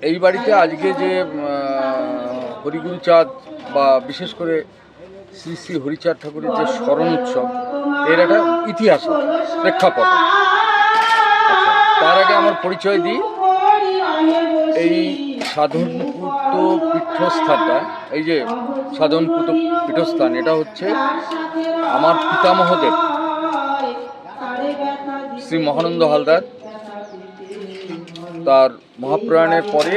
এই বাড়িতে আজকে যে হরিগুরুচাঁদ বা বিশেষ করে শ্রী শ্রী হরিচাঁদ ঠাকুরের যে স্মরণ উৎসব, এর একটা ইতিহাস আছে, প্রেক্ষাপট। আচ্ছা, তার আগে আমার পরিচয় দিই। এই সাধনপুত পীঠস্থানটা, এই যে সাধনপুত পীঠস্থান, এটা হচ্ছে আমার পিতামহদেব শ্রী মহানন্দ হালদার। তার মহাপ্রয়াণের পরে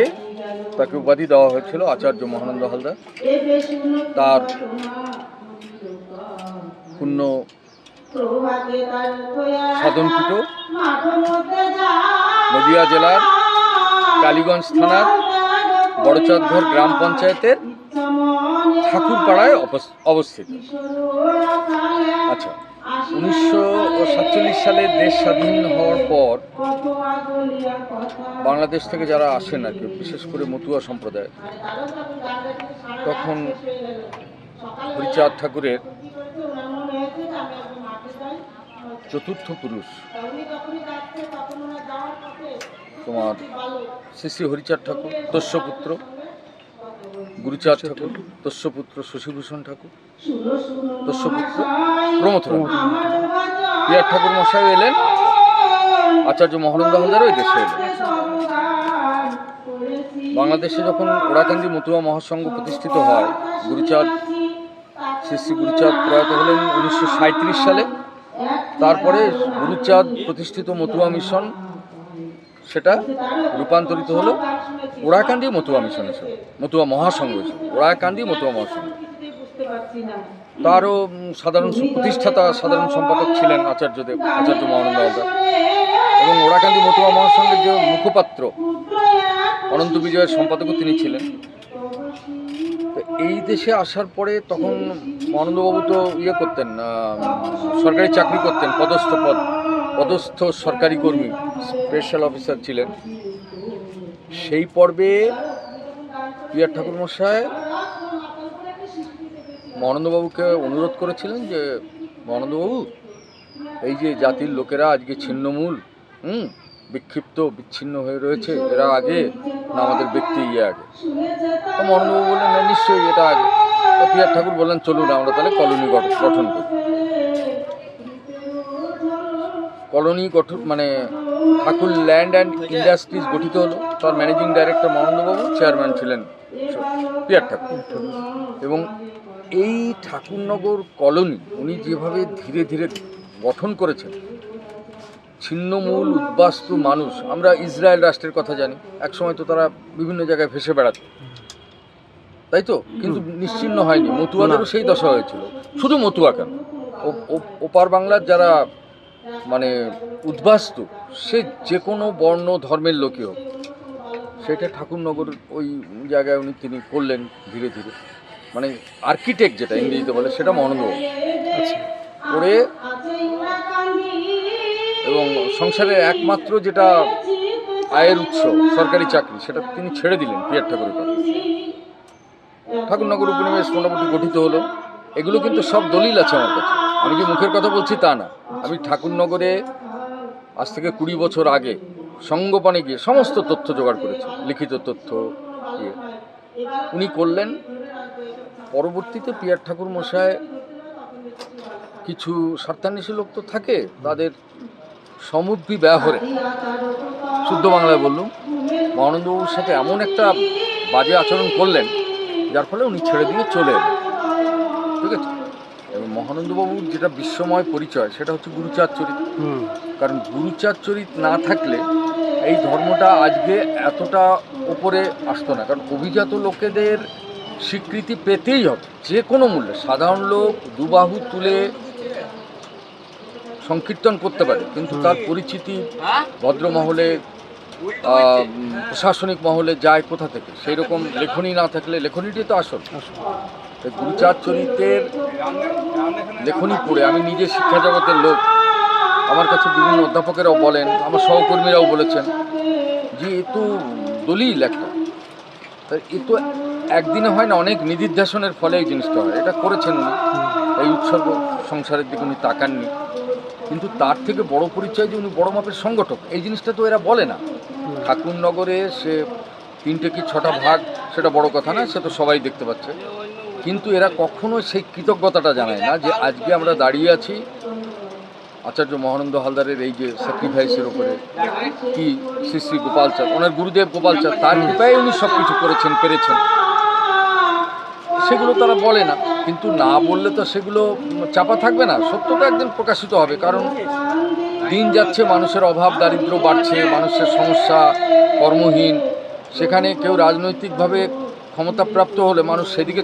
তাকে উপাধি দেওয়া হয়েছিল আচার্য মহানন্দ হালদার। তার পূর্ণ সাধনপীঠ নদিয়া জেলার কালীগঞ্জ থানার বড়চাঁদঘর গ্রাম পঞ্চায়েতের ঠাকুরপাড়ায় অবস্থিত। আচ্ছা, 1947 সালে দেশ স্বাধীন হওয়ার পর বাংলাদেশ থেকে যারা আসেন আর কি, বিশেষ করে মতুয়া সম্প্রদায়, তখন হরিচাঁদ ঠাকুরের চতুর্থ পুরুষ তোমার শ্রী শ্রী হরিচাঁদ ঠাকুর, তস্যপুত্র গুরুচাঁদ ঠাকুর, তস্যপুত্র শশীভূষণ ঠাকুর, তস্যপুত্র প্রমথ পিয়ার ঠাকুর মশাই এলেন, আচার্য মহানন্দ হালদারও এই দেশে এলেন। বাংলাদেশে যখন ওরাকান্দি মতুয়া মহাসংঘ প্রতিষ্ঠিত হয়, গুরুচাঁদ শ্রী শ্রী গুরুচাঁদ প্রয়াত হলেন 1937 সালে। তারপরে গুরুচাঁদ প্রতিষ্ঠিত মতুয়া মিশন, সেটা রূপান্তরিত হলো ওরাকান্দি মতুয়া মিশন হিসেবে, মতুয়া মহাসংঘ হিসেবে, ওরাকান্দি মতুয়া মহাসংঘ। তারও প্রতিষ্ঠাতা সাধারণ সম্পাদক ছিলেন আচার্য মহানন্দ হালদার, এবং ওরাকান্দি মতুয়া মহাসংঘের যে মুখপাত্র অনন্ত বিজয়ের সম্পাদকও তিনি ছিলেন। তো এই দেশে আসার পরে তখন মহানন্দবাবু তো করতেন, সরকারি চাকরি করতেন, পদস্থ সরকারি কর্মী, স্পেশাল অফিসার ছিলেন। সেই পর্বে পিয়ার ঠাকুর মশাই মহানন্দবাবুকে অনুরোধ করেছিলেন যে, মহানন্দবাবু, এই যে জাতির লোকেরা আজকে ছিন্নমূল, বিক্ষিপ্ত বিচ্ছিন্ন হয়ে রয়েছে, এরা আগে না আমাদের ব্যক্তি আগে? তো মহানন্দবাবু বললেন, না নিশ্চয়ই এটা আগে। তো পিয়ার ঠাকুর বললেন, চলুন আমরা তাহলে কলোনি গঠন করি। কলোনি গঠন মানে ঠাকুর ল্যান্ড অ্যান্ড ইন্ডাস্ট্রিজ গঠিত হলো। তার ম্যানেজিং ডাইরেক্টর মহানন্দবাবু, চেয়ারম্যান ছিলেন পিয়ার ঠাকুর। এবং এই ঠাকুরনগর কলোনি উনি যেভাবে ধীরে ধীরে গঠন করেছেন, ছিন্নমূল উদ্বাস্তু মানুষ, আমরা ইসরায়েল রাষ্ট্রের কথা জানি, একসময় তো তারা বিভিন্ন জায়গায় ভেসে বেড়াত, তাই তো, কিন্তু নিশ্চিহ্ন হয়নি। মতুয়াদেরও সেই দশা হয়েছিল। শুধু মতুয়া কেন, ওপার বাংলার যারা মানে উদ্বাস্তু, সে যে কোনো বর্ণ ধর্মের লোকই হোক, সেটা ঠাকুরনগর ওই জায়গায় তিনি করলেন ধীরে ধীরে। মানে আর্কিটেক্ট যেটা ইংরেজিতে বলে, সেটা মহানন্দবাবু করে। এবং সংসারের একমাত্র যেটা আয়ের উৎস সরকারি চাকরি, সেটা তিনি ছেড়ে দিলেন পিয়ার ঠাকুরের কথা। ঠাকুরনগর উপনিবেশ মোটামুটি গঠিত হলো। এগুলো কিন্তু সব দলিল আছে আমার কাছে, আমি যে মুখের কথা বলছি তা না। আমি ঠাকুরনগরে আজ থেকে 20 বছর আগে সঙ্গোপনে গিয়ে সমস্ত তথ্য জোগাড় করেছি, লিখিত তথ্য দিয়ে উনি করলেন। পরবর্তীতে পিয়ার ঠাকুর মশাই, কিছু স্বার্থান্বেষী লোক তো থাকে, তাদের সমুদ্রী ব্যবহারে, শুদ্ধ বাংলায় বললুম, মহানন্দবাবুর সাথে এমন একটা বাজে আচরণ করলেন, যার ফলে উনি ছেড়ে দিয়ে চলে এলেন। ঠিক আছে। এবং মহানন্দবাবুর যেটা বিশ্বময় পরিচয়, সেটা হচ্ছে গুরুচাঁদ চরিত। কারণ গুরুচাঁদ চরিত না থাকলে এই ধর্মটা আজকে এতটা ওপরে আসতো না। কারণ অভিজাত লোকেদের স্বীকৃতি পেতেই হবে যে কোনো মূল্যে। সাধারণ লোক দুবাহু তুলে সংকীর্তন করতে পারে, কিন্তু তার পরিচিতি ভদ্রমহলে, প্রশাসনিক মহলে যায় কোথা থেকে? সেই রকম লেখনী না থাকলে, লেখনীটি তো আসল। গুরুচাঁদ চরিত্রের লেখনী পড়ে আমি নিজে শিক্ষা জগতের লোক, আমার কাছে বিভিন্ন অধ্যাপকেরাও বলেন, আমার সহকর্মীরাও বলেছেন যে এ তো দলিল একটা। তাই এ তো একদিনে হয় না, অনেক নিদিধ্যাসনের ফলে এই জিনিসটা হয়। এটা করেছেন উনি, এই উৎসর্গ সংসারের দিকে উনি তাকাননি। কিন্তু তার থেকে বড় পরিচয় যে উনি বড় মাপের সংগঠক, এই জিনিসটা তো এরা বলে না। ঠাকুরনগরে সে 3টে কি 6টা ভাগ সেটা বড় কথা না, সে তো সবাই দেখতে পাচ্ছে। কিন্তু এরা কখনো সেই কৃতজ্ঞতাটা জানায় না যে আজকে আমরা দাঁড়িয়ে আছি আচার্য মহানন্দ হালদারের এই যে স্যাক্রিফাইসের ওপরে, কি শ্রী শ্রী গোপালচাঁদ, ওনার গুরুদেব গোপালচাঁদ, তার কৃপায় উনি সব কিছু করেছেন, পেরেছেন। সেগুলো তারা বলে না, কিন্তু না বললে তো সেগুলো চাপা থাকবে না, সত্যটা একদিন প্রকাশিত হবে। কারণ দিন যাচ্ছে, মানুষের অভাব দারিদ্র্য বাড়ছে, মানুষের সমস্যা, কর্মহীন, সেখানে কেউ রাজনৈতিকভাবে ক্ষমতাপ্রাপ্ত হলে মানুষ সেদিকে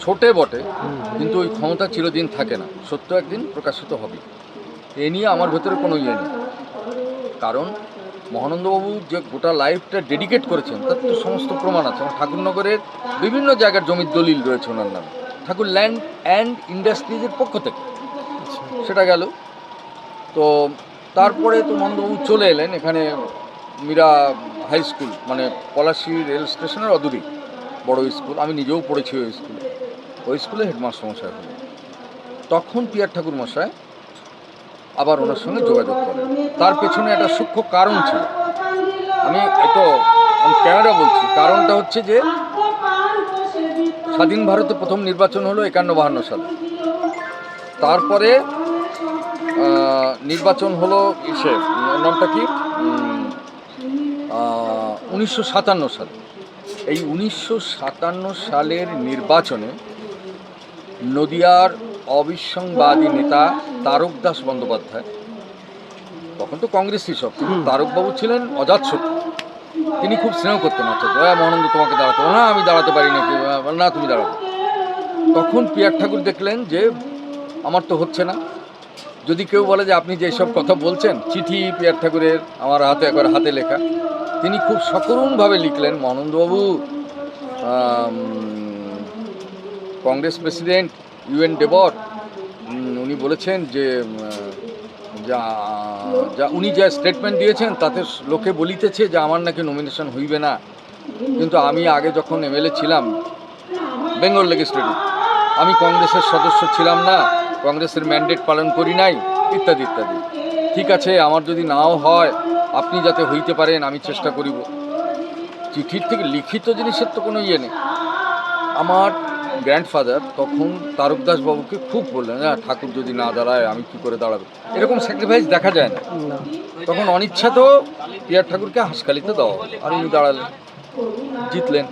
ছোটে বটে, কিন্তু ওই ক্ষমতা চিরদিন থাকে না, সত্য একদিন প্রকাশিত হবে। এ নিয়ে আমার ভেতরে কোনো ইয়ে নেই। কারণ মহানন্দবাবু যে গোটা লাইফটা ডেডিকেট করেছেন তার তো সমস্ত প্রমাণ আছে। আমার ঠাকুরনগরের বিভিন্ন জায়গার জমির দলিল রয়েছে ওনার নামে, ঠাকুর ল্যান্ড অ্যান্ড ইন্ডাস্ট্রিজের পক্ষ থেকে, সেটা গেল। তো তারপরে তো মহানন্দবাবু চলে এলেন এখানে মীরা হাই স্কুল, মানে পলাশী রেল স্টেশনের অদূরে বড় স্কুল, আমি নিজেও পড়েছি ওই স্কুলে। ওই স্কুলে হেডমাস্টার মশাই হলেন। তখন পিয়ার ঠাকুর মশাই আবার ওনার সঙ্গে যোগাযোগ করেন। তার পেছনে একটা সূক্ষ্ম কারণ ছিল, আমি ক্যামেরা বলছি। কারণটা হচ্ছে যে স্বাধীন ভারতে প্রথম নির্বাচন হলো 51-52 সালে, তারপরে নির্বাচন হলো নামটা কি 1957 সালে। এই 1957 সালের নির্বাচনে নদিয়ার অবিসংবাদী নেতা তারক দাস বন্দ্যোপাধ্যায়, তখন তো কংগ্রেসই সব, কিন্তু তারকবাবু ছিলেন অজাতশত্রু। তিনি খুব স্নেহ করতেন, আচ্ছা মহানন্দ তোমাকে দাঁড়াতে, না আমি দাঁড়াতে পারি না, না তুমি দাঁড়াবে। তখন পিয়ার ঠাকুর দেখলেন যে আমার তো হচ্ছে না, যদি কেউ বলে যে আপনি যে সব কথা বলছেন, চিঠি পিয়ার ঠাকুরের আমার হাতে একবার হাতে লেখা, তিনি খুব সকরুণভাবে লিখলেন, মহানন্দবাবু কংগ্রেস প্রেসিডেন্ট ইউএন ডেবর উনি বলেছেন যে উনি যা স্টেটমেন্ট দিয়েছেন তাতে লোকে বলিতেছে যে আমার নাকি নমিনেশন হইবে না, কিন্তু আমি আগে যখন এমএলএ ছিলাম বেঙ্গল লেজিসলেটিভ, আমি কংগ্রেসের সদস্য ছিলাম না, কংগ্রেসের ম্যান্ডেট পালন করি নাই, ইত্যাদি ইত্যাদি। ঠিক আছে, আমার যদি নাও হয় আপনি যাতে হইতে পারেন আমি চেষ্টা করিব। চিঠির থেকে লিখিত জিনিসের তো কোনো ইয়ে নেই। আমার গ্র্যান্ডফাদার তখন তারকদাস বাবুকে খুব বললেন, হ্যাঁ ঠাকুর যদি না দাঁড়ায় আমি কী করে দাঁড়াবো, এরকম স্যাক্রিফাইস দেখা যায় না। তখন অনিচ্ছাতেও পিয়ার ঠাকুরকে হাসকালিতে দেওয়া, আর উনি দাঁড়ালেন, জিতলেন।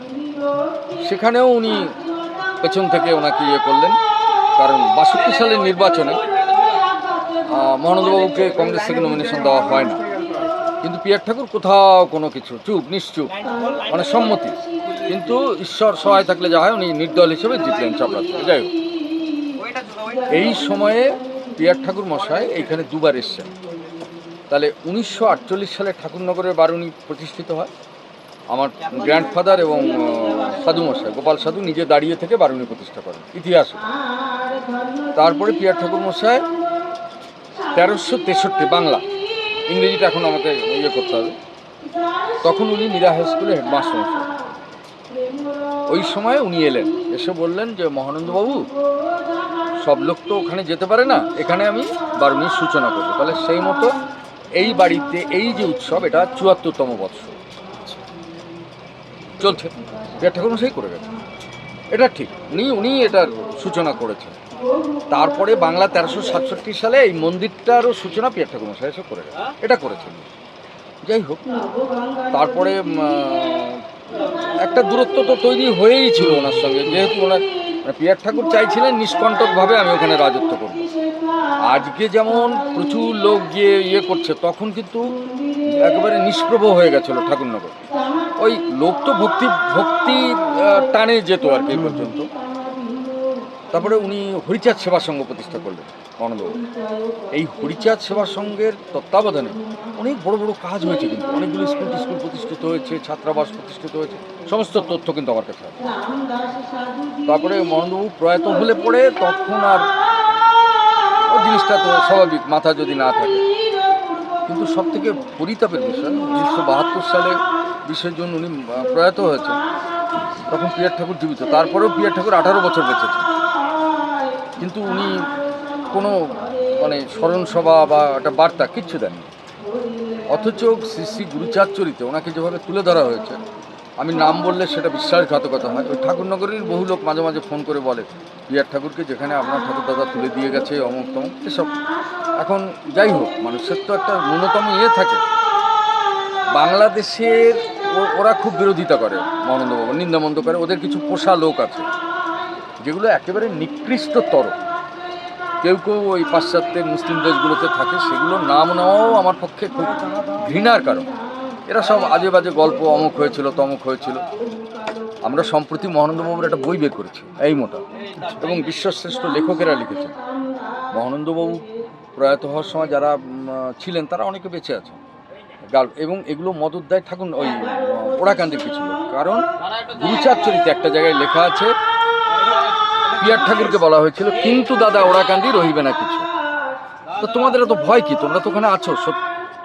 সেখানেও উনি পেছন থেকে ওনাকে ইয়ে করলেন, কারণ 62 সালের নির্বাচনে মহানন্দবাবুকে কংগ্রেস থেকে নমিনেশন দেওয়া হয় না, কিন্তু পিয়ার ঠাকুর কোথাও কোনো কিছু চুপ নিশ্চুপ, মানে সম্মতি। কিন্তু ঈশ্বর সহায় থাকলে যা হয়, উনি নির্দল হিসেবে জিতলেন চাপড়া থেকে। যাই হোক, এই সময়ে পিয়ার ঠাকুর মশাই এইখানে দুবার এসছেন। তাহলে 1948 সালে ঠাকুরনগরের বারুণী প্রতিষ্ঠিত হয়। আমার গ্র্যান্ডফাদার এবং সাধু মশাই গোপাল সাধু নিজে দাঁড়িয়ে থেকে বারুণী প্রতিষ্ঠা করেন, ইতিহাসে। তারপরে পিয়ার ঠাকুর মশাই 1363 বাংলা, ইংরেজিটা এখন আমাকে ইয়ে করতে হবে, তখন উনি মীরা হাই স্কুলে হেডমাস্টার মশাই। ওই সময় উনি এলেন, এসে বললেন যে মহানন্দবাবু সব লোক তো ওখানে যেতে পারে না, এখানে আমি বারুণীর সূচনা করবো। তাহলে সেই মতো এই বাড়িতে এই যে উৎসব, এটা 74তম বৎসর চলছে, পিয়ার ঠাকুর মশাই করে গেছেন, এটা ঠিক, উনি এটার সূচনা করেছেন। তারপরে বাংলা 1367 সালে এই মন্দিরটারও সূচনা পিয়ার ঠাকুর মশাই এসে করে গেছেন, এটা করেছেন। যাই হোক, তারপরে একটা দূরত্ব তো তৈরি হয়েই ছিল ওনার সঙ্গে, যেহেতু ওনার পিয়ার ঠাকুর চাইছিলেন নিষ্কণ্টকভাবে আমি ওখানে রাজত্ব করব। আজকে যেমন প্রচুর লোক গিয়ে ইয়ে করছে, তখন কিন্তু একেবারে নিষ্প্রভ হয়ে গেছিল ঠাকুরনগর। ওই লোক তো ভক্তি টানে যেত আর কি পর্যন্ত। তারপরে উনি হরিচাঁদ সেবা সংঘ প্রতিষ্ঠা করলেন মহানন্দবাবু। এই হরিচাঁদ সেবা সংঘের তত্ত্বাবধানে অনেক বড় বড় কাজ হয়েছে, কিন্তু অনেকগুলো স্কুল প্রতিষ্ঠিত হয়েছে, ছাত্রাবাস প্রতিষ্ঠিত হয়েছে, সমস্ত তথ্য কিন্তু আমার কাছে আছে। তারপরে মহানন্দবাবু প্রয়াত হলে পরে তখন আর ওই জিনিসটা তো স্বাভাবিক, মাথা যদি না থাকে। কিন্তু সব থেকে পরিতাপের বিষয়, 1972 সালে 20 জুন উনি প্রয়াত হয়েছে, তখন পিয়ার ঠাকুর জীবিত। তারপরেও পিয়ার ঠাকুর 18 বছর বেঁচেছেন, কিন্তু উনি কোনো মানে স্মরণসভা বা একটা বার্তা কিচ্ছু দেননি। অথচ শ্রী শ্রী গুরুচাঁদ চরিতে ওনাকে যেভাবে তুলে ধরা হয়েছে, আমি নাম বললে সেটা বিশ্বাসঘাতকতা হয়। ওই ঠাকুরনগরের বহু লোক মাঝে মাঝে ফোন করে বলে পিয়ার ঠাকুরকে যেখানে আপনার ঠাকুর দাদা তুলে দিয়ে গেছে অমুক তমুক এসব। এখন যাই হোক, মানুষের তো একটা ন্যূনতম থাকে। বাংলাদেশের ওরা খুব বিরোধিতা করে, মহানন্দবাবু নিন্দামন্দ করে। ওদের কিছু পোষা লোক আছে যেগুলো একেবারে নিকৃষ্টতর। কেউ কেউ ওই পাশ্চাত্যের মুসলিম দেশগুলোতে থাকে, সেগুলোর নাম নেওয়াও আমার পক্ষে খুব ঘৃণার কারণ। এরা সব আজে বাজে গল্প, অমুক হয়েছিল তমুক হয়েছিল। আমরা সম্প্রতি মহানন্দবাবুর একটা বই বের করেছি এই মোটা, এবং বিশ্বশ্রেষ্ঠ লেখকেরা লিখেছেন। মহানন্দবাবু প্রয়াত হওয়ার সময় যারা ছিলেন তারা অনেকে বেঁচে আছে এবং এগুলো মদত দেয় ঠাকুর ওই ওড়াকান্দির কিছু লোক। কারণ গুরুচাঁদচরিতে একটা জায়গায় লেখা আছে পিয়ার ঠাকুরকে বলা হয়েছিল কিন্তু দাদা ওড়াকান্দি রহিবে না কিছু। তো তোমাদের এত ভয় কি? তোমরা তো ওখানে আছো,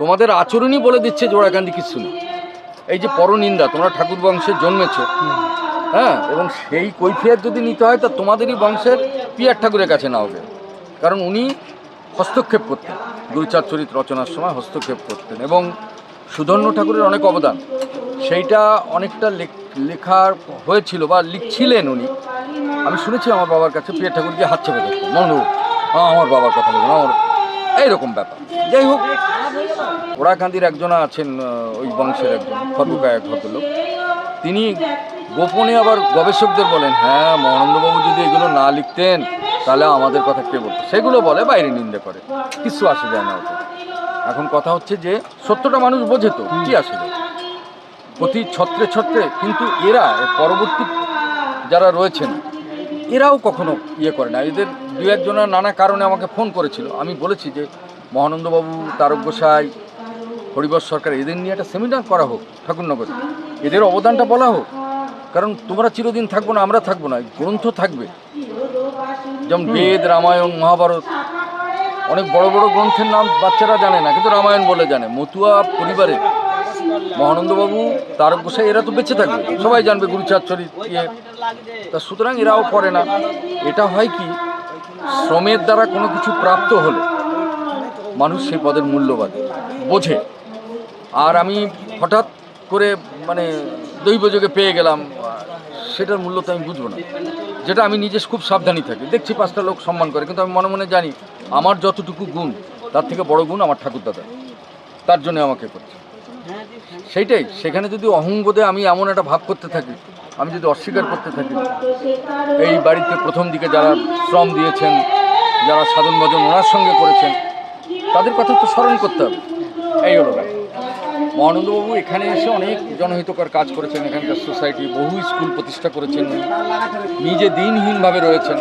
তোমাদের আচরণই বলে দিচ্ছে যে ওড়াকান্দি কিছু না। এই যে পরনিন্দা, তোমরা ঠাকুর বংশে জন্মেছ, হ্যাঁ, এবং সেই কৈফিয়ত যদি নিতে হয় তা তোমাদেরই বংশের পিয়ার ঠাকুরের কাছে না হবে। কারণ উনি হস্তক্ষেপ করতেন, গুরুচাঁদচরিত রচনার সময় হস্তক্ষেপ করতেন, এবং সুধন্য ঠাকুরের অনেক অবদান সেইটা অনেকটা লেখা হয়েছিল বা লিখছিলেন উনি। আমি শুনেছি আমার বাবার কাছে পিয়ার ঠাকুরকে হাত চেপে দেখতেন, মনে আমার বাবার কথা বলুন, আমার এইরকম ব্যাপার। যাই হোক, ওড়াকান্দির একজনা আছেন ওই বংশের একজন খর্বকায় ভদ্রলোক, তিনি গোপনে আবার গবেষকদের বলেন হ্যাঁ মহানন্দবাবু যদি এগুলো না লিখতেন তাহলে আমাদের কথা কে বলতো। সেগুলো বলে, বাইরে নিন্দে করে, কিছু আসে যায় না ওতে। এখন কথা হচ্ছে যে সত্যটা মানুষ বোঝে তো, কি আসে যায় প্রতি ছত্রে ছত্রে। কিন্তু এরা পরবর্তী যারা রয়েছেন এরাও কখনো করে না। এদের দু একজনের নানা কারণে আমাকে ফোন করেছিল। আমি বলেছি যে মহানন্দবাবু, তারক গোসাই, হরিবর সরকার, এদের নিয়ে একটা সেমিনার করা হোক ঠাকুরনগরে, এদের অবদানটা বলা হোক। কারণ তোমরা চিরদিন থাকবো না, আমরা থাকবো না, গ্রন্থ থাকবে। যেমন বেদ, রামায়ণ, মহাভারত, অনেক বড় বড় গ্রন্থের নাম বাচ্চারা জানে না, কিন্তু রামায়ণ বলে জানে। মতুয়া পরিবারে মহানন্দবাবু, তারক গোসাই এরা তো বেঁচে থাকবে, সবাই জানবে গুরুচাঁদচরিত তা। সুতরাং এরাও করে না। এটা হয় কি, শ্রমের দ্বারা কোনো কিছু প্রাপ্ত হলে মানুষ সেই পদের মূল্যবান বোঝে। আর আমি হঠাৎ করে দৈবযোগে পেয়ে গেলাম, সেটার মূল্য তো আমি বুঝবো না। যেটা আমি নিজে খুব সাবধানী থাকি, দেখছি পাঁচটা লোক সম্মান করে, কিন্তু আমি মনে মনে জানি আমার যতটুকু গুণ তার থেকে বড় গুণ আমার ঠাকুরদাদা, তার জন্য আমাকে করছে সেইটাই। সেখানে যদি অহংবোধে আমি এমন একটা ভাব করতে থাকি, আমি যদি অস্বীকার করতে থাকি, এই বাড়িতে প্রথম দিকে যারা শ্রম দিয়েছেন, যারা সাধন ভজন ওনার সঙ্গে করেছেন, তাদের কথা তো স্মরণ করতে হবে। এই হলো ব্যাপার। মহানন্দবাবু এখানে এসে অনেক জনহিতকর কাজ করেছেন, এখানকার সোসাইটি, বহু স্কুল প্রতিষ্ঠা করেছেন, নিজে দিনহীনভাবে রয়েছেন।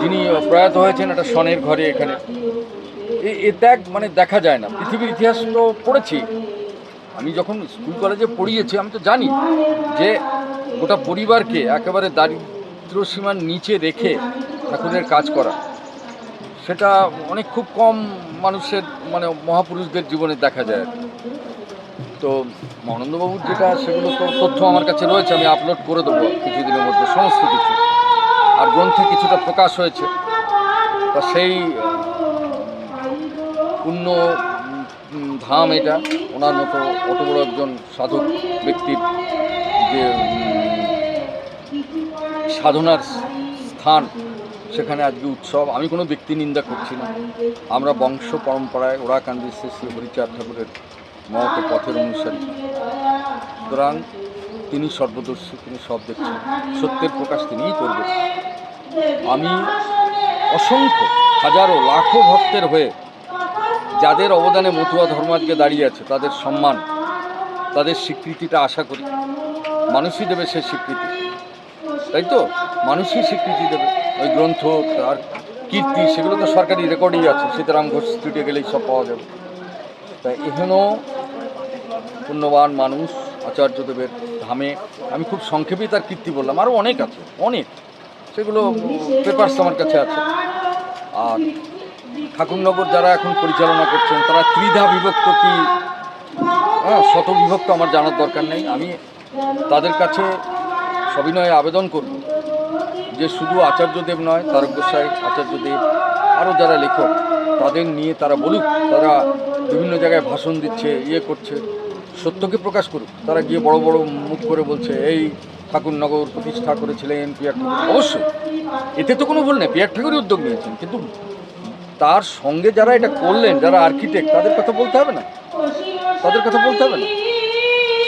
যিনি প্রয়াত হয়েছেন একটা শনের ঘরে, এখানে এ ত্যাগ দেখা যায় না। পৃথিবীর ইতিহাস তো পড়েছি, আমি যখন স্কুল কলেজে পড়িয়েছি, আমি তো জানি যে গোটা পরিবারকে একেবারে দারিদ্র সীমার নিচে রেখে ঠাকুরের কাজ করা, সেটা অনেক খুব কম মানুষের মহাপুরুষদের জীবনে দেখা যায়। তো মহানন্দবাবুর যেটা, সেগুলো তো তথ্য আমার কাছে রয়েছে, আমি আপলোড করে দেবো কিছুদিনের মধ্যে সমস্ত কিছু। আর গ্রন্থে কিছুটা প্রকাশ হয়েছে। তা সেই পুণ্য ধাম এটা, ওনার মতো অত বড় একজন সাধক ব্যক্তির যে সাধনার স্থান, সেখানে আজকে উৎসব। আমি কোনো ব্যক্তি নিন্দা করছি না, আমরা বংশ পরম্পরায় ওড়াকান্দি শ্রী হরিচাঁদ ঠাকুরের মত পথের অনুসারী। সুতরাং তিনি সর্বদর্শী, তিনি সব দেখছেন, সত্যের প্রকাশ তিনিই করবেন। আমি অসংখ্য হাজারো লাখো ভক্তের হয়ে যাদের অবদানে মতুয়া ধর্ম আজকে দাঁড়িয়ে আছে, তাদের সম্মান, তাদের স্বীকৃতিটা আশা করি। মানুষই দেবে সেই স্বীকৃতি, তাই তো? মানুষই স্বীকৃতি দেবে। ওই গ্রন্থ আর কীর্তি, সেগুলো তো সরকারি রেকর্ডই আছে, সীতারাম ঘোষ স্টুডিও গেলেই সব পাওয়া যাবে। তাই এখনও পুণ্যবান মানুষ আচার্যদেবের ধামে, আমি খুব সংক্ষেপেই তার কীর্তি বললাম, আরও অনেক আছে, অনেক, সেগুলো পেপারস আমার কাছে আছে। আর ঠাকুরনগর যারা এখন পরিচালনা করছেন, তারা ত্রিধা বিভক্ত কি শতবিভক্ত আমার জানার দরকার নেই। আমি তাদের কাছে সবিনয়ে আবেদন করব যে শুধু আচার্যদেব নয়, তারক গোসাই, আচার্যদেব, আরও যারা লেখক, তাদের নিয়ে তারা বলুক। তারা বিভিন্ন জায়গায় ভাষণ দিচ্ছে, করছে, সত্যকে প্রকাশ করুক। তারা গিয়ে বড় বড় মুখ করে বলছে এই ঠাকুরনগর প্রতিষ্ঠা করেছিলেন পিয়ার ঠাকুর। অবশ্যই এতে তো কোনো ভুল নেই, পিয়ার ঠাকুরই উদ্যোগ নিয়েছেন, কিন্তু তার সঙ্গে যারা এটা করলেন, যারা আর্কিটেক্ট, তাদের কথা বলতে হবে না? তাদের কথা বলতে হবে না?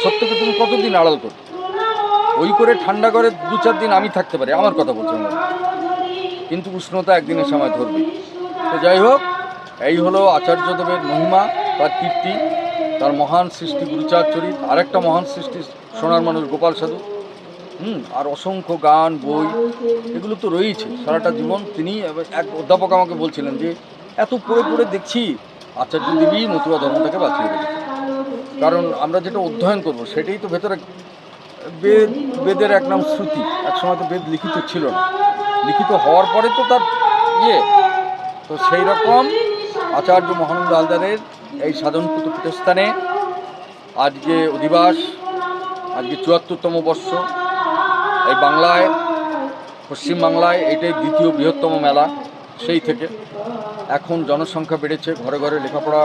সত্যকে তুমি কতদিন আড়াল করো? ওই করে ঠান্ডা করে 2-4 দিন আমি থাকতে পারি, আমার কথা বলছেন না, কিন্তু উষ্ণতা একদিনের সময় ধরবে। তো যাই হোক, এই হলো আচার্যদেবের মহিমা, তার কীর্তি, তার মহান সৃষ্টি গুরুচার চরিত, আরেকটা মহান সৃষ্টি সোনার মানুষ গোপাল সাধু। আর অসংখ্য গান বই এগুলো তো রয়েছে সারাটা জীবন। তিনি এক অধ্যাপক আমাকে বলছিলেন যে এত পড়ে পড়ে দেখছি আচার্য দেবী মতুয়া ধর্মটাকে বাঁচিয়ে রেখেছে। কারণ আমরা যেটা অধ্যয়ন করব সেটাই তো ভেতরে বেদের এক নাম শ্রুতি। এক সময় তো বেদ লিখিত ছিল না, লিখিত হওয়ার পরে তো তার তো সেই রকম আচার্য মহানন্দ হালদারের এই সাধনপুত পীঠস্থানে আজকে অধিবাস, আজকে 74তম বর্ষ। এই বাংলায়, পশ্চিমবাংলায় এটাই দ্বিতীয় বৃহত্তম মেলা। সেই থেকে এখন জনসংখ্যা বেড়েছে, ঘরে ঘরে লেখাপড়া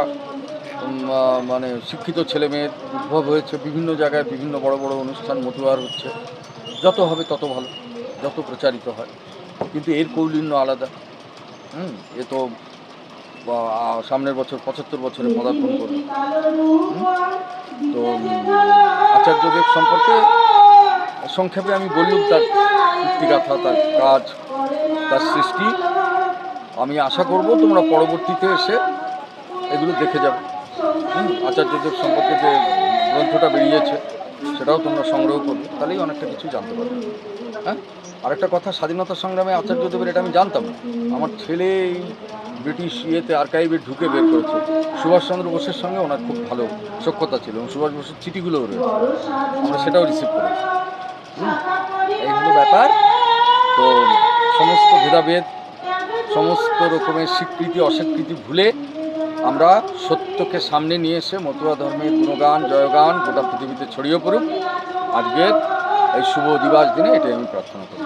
মানে শিক্ষিত ছেলেমেয়ের উদ্ভব হয়েছে, বিভিন্ন জায়গায় বিভিন্ন বড় বড় অনুষ্ঠান মতুয়ার হচ্ছে। যত হবে তত ভালো, যত প্রচারিত হয়, কিন্তু এর কৌলিন্য আলাদা। এ তো সামনের বছর 75 বছরে পদার্পণ করবে। তো আচার্যদেব সম্পর্কে সংক্ষেপে আমি বললুম তার কীর্তিগাথা, তার কাজ, তার সৃষ্টি। আমি আশা করব তোমরা পরবর্তীতে এসে এগুলো দেখে যাবে। আচার্যদেব সম্পর্কে যে গ্রন্থটা বেরিয়েছে সেটাও তোমরা সংগ্রহ করবে, তাহলেই অনেকটা কিছু জানতে পারবে। আরেকটা কথা, স্বাধীনতা সংগ্রামে আচার্যদেবের এটা আমি জানতাম না। আমার ছেলে এই ব্রিটিশ আর্কাইভে ঢুকে বের করেছে। সুভাষচন্দ্র বোসের সঙ্গে ওনার খুব ভালো সখ্যতা ছিল এবং সুভাষ বোসের চিঠিগুলোও রয়েছে, আমরা সেটাও রিসিভ করেছি। এইগুলো ব্যাপার। তো সমস্ত ভেদাভেদ, সমস্ত রকমের স্বীকৃতি অস্বীকৃতি ভুলে আমরা সত্যকে সামনে নিয়ে এসে মতুয়া ধর্মের গুণগান জয়গান গোটা পৃথিবীতে ছড়িয়ে পড়ুক। আজকের এই শুভ দিবস দিনে এটাই আমি প্রার্থনা করি।